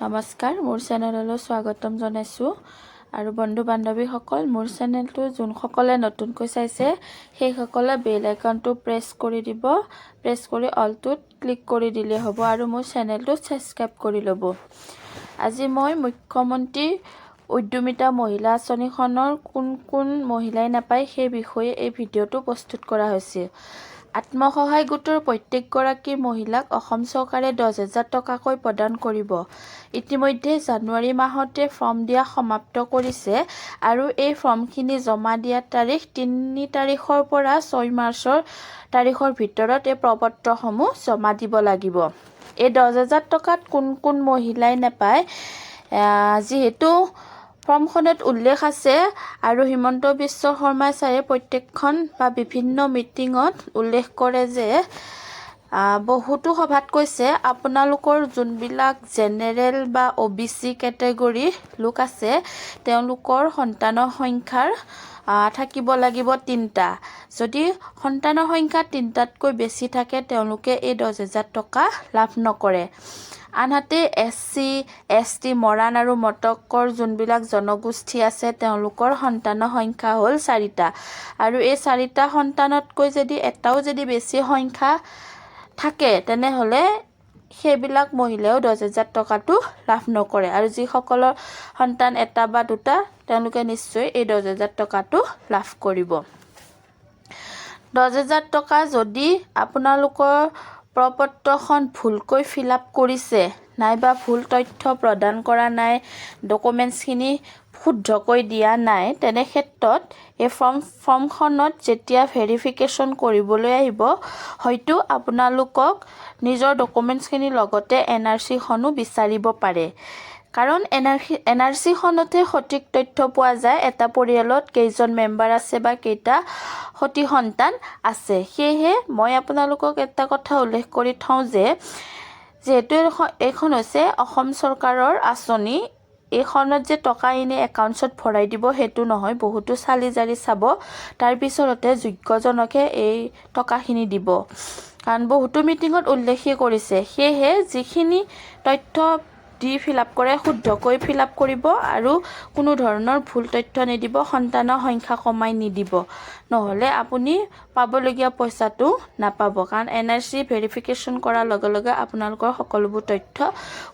নমস্কাৰ মোৰ চেনেললৈ স্বাগতম জনাইছো আৰু বন্ধু বান্ধৱীসকল মোৰ চেনেলটো যোনসকলে নতুনকৈ চাইছে সেইসকলে বেল আইকনটো প্ৰেছ কৰি দিব প্ৰেছ কৰি অলটোত ক্লিক কৰি দিলে হ'ব আৰু মোৰ চেনেলটো সাবস্ক্ৰাইব কৰি ল'ব আজি মই মুখ্যমন্ত্ৰী উদ্যমিতা মহিলা আঁচনিখনৰ কোন মহিলাই নাপায় সেই বিষয়ে এই ভিডিঅটো প্ৰস্তুত কৰা হৈছে আত্মসহায় গোটৰ প্ৰত্যেকগৰাকী মহিলাক অসম চৰকাৰে 10,000 টকাকৈ প্ৰদান কৰিব ইতিমধ্যে জানুৱাৰী মাহতে ফৰ্ম দিয়া সমাপ্ত কৰিছে আৰু এই ফৰ্মখিনি জমা দিয়া তাৰিখ 3 তাৰিখৰ পৰা 6 মাৰ্চৰ তাৰিখৰ ভিতৰত এই প্ৰপত্ৰসমূহ জমা দিব লাগিব এই 10,000 টকাত কোন মহিলাই নাপায় যিহেতু ফৰ্মখনত উল্লেখ আছে আৰু হিমন্ত বিশ্ব শৰ্মা ছাৰে প্ৰত্যেকখন বা বিভিন্ন মিটিঙত উল্লেখ কৰে যে বহুতো সভাত কৈছে আপোনালোকৰ যোনবিলাক জেনেৰেল বা ওবিসি ক্যাটাগৰী লোক আছে তেওঁলোকৰ সন্তানৰ সংখ্যাৰ থাকিব লাগিব 3টা যদি সন্তানৰ সংখ্যা 3টাতকৈ বেছি থাকে তেওঁলোকে এই 10,000 টকা লাভ নকৰে আনহাতে এসসি এসটি মৰাণ আৰু মটকৰ যোনবিলাক জনগোষ্ঠী আছে তেওঁলোকৰ সন্তানৰ সংখ্যা হ'ল 4টা আৰু এই 4টা সন্তানতকৈ যদি এটাও যদি বেছি সংখ্যা থাকে তেনেহলে সেইবিলাক মহিলাও 10,000 টকাটো লাভ নকৰে আৰু যিসকলৰ সন্তান এটা বা দুটা তেওঁলোকে নিশ্চয় এই 10,000 টকাটো লাভ কৰিব 10,000 টকা যদি আপোনালোকৰ প্ৰপত্ৰখন ভুলকৈ ফিলআপ কৰিছে নাইবা ভুল তথ্য প্ৰদান কৰা নাই ডকুমেন্টছখিনি শুদ্ধকৈ দিয়া নাই তেনে ক্ষেত্ৰত এই ফৰ্মখনত যেতিয়া ভেৰিফিকেশ্যন কৰিবলৈ আহিব হয়তো আপোনালোকক নিজৰ ডকুমেন্টছখিনি লগতে এনআৰসি খনো বিচাৰিব পাৰে কাৰণ এনআৰসি খনতে সঠিক তথ্য পোৱা যায় এটা পৰিয়ালত কেইজন মেম্বাৰ আছে বা কেইটা সতি সন্তান আছে সেয়েহে মই আপোনালোকক এটা কথা উল্লেখ কৰি থওঁ যে যেহেতু এখন হৈছে অসম চৰকাৰৰ আঁচনি এইখনত যে টকা এনে একাউণ্টছত ভৰাই দিব হেতু নহয় বহুতো চালি জাৰি চাব তাৰ পিছৰতে যোগ্যজনকে এই টকাখিনি দিব কাৰণ বহুতো মিটিঙত উল্লেখ কৰিছে সেয়েহে যিখিনি তথ্য দি ফিলআপ কৰে শুদ্ধকৈ ফিলআপ কৰিব আৰু কোনো ধৰণৰ ভুল তথ্য নিদিব সন্তানৰ সংখ্যা কমাই নিদিব নহলে আপুনি পাবলগীয়া পইচাটো নাপাব কাৰণ এনআৰসি ভেৰিফিকেশ্যন কৰাৰ লগে লগে আপোনালোকৰ সকলোবোৰ তথ্য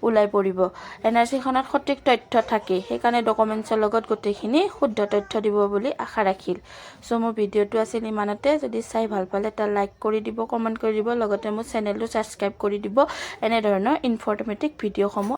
ওলাই পৰিব এনআৰসি খনত সঠিক তথ্য থাকে সেইকাৰণে ডকুমেন্টছৰ লগত গোটেইখিনি শুদ্ধ তথ্য দিব বুলি আশা ৰাখিল সো মোৰ ভিডিঅটো আছিল ইমানতে যদি চাই ভাল পালে এটা লাইক কৰি দিব কমেন্ট কৰি দিব লগতে মোৰ চেনেলটো সাবস্ক্ৰাইব কৰি দিব এনে ধৰণৰ ইনফৰমেটিভ ভিডিঅ'সমূহ